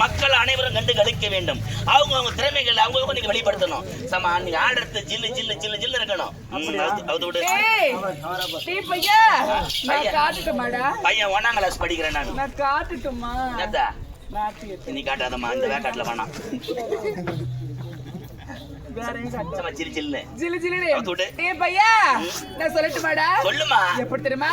மக்கள் அனைவரும் கண்டு கழிக்க வேண்டும். அவங்க திறமைகள் அவங்க நீங்க வெளிப்படுத்தணும். சமா நீங்க ஆடுறது ஜில்லு ஜில்லு ஜில்லு ஜில்லு இருக்கணும். பையன் 1ஆம் கிளாஸ் படிக்கிறேன் நான் காட்டுட்டுமா? நீ காட்டாதம்மா, இந்த வேக்காட்டுல வேணாம். சொல்லுமா எப்படி தெரியுமா?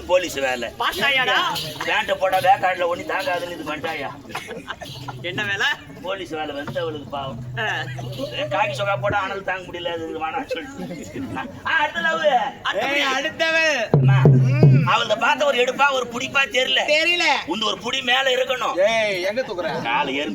போலீஸ் வேலை பேண்ட போட்டா வேக்காட்டுல ஒண்ணு தாங்காதுன்னு இது பண்ணிட்டாயா? என்ன வேலை? போலீஸ் வேலை வந்து அவளுக்கு பாவம். காக்கி சொக்கா போட்டா ஆனாலும் தாங்க முடியல, அது வேணாம் சொல்லிட்டு அடுத்தவள் அவளை பார்த்த ஒரு எடுப்பா ஒரு புடிப்பா தெரியல. உந்து ஒரு புடி மேல இருக்கணும். எங்க தூக்குற கால ஏறு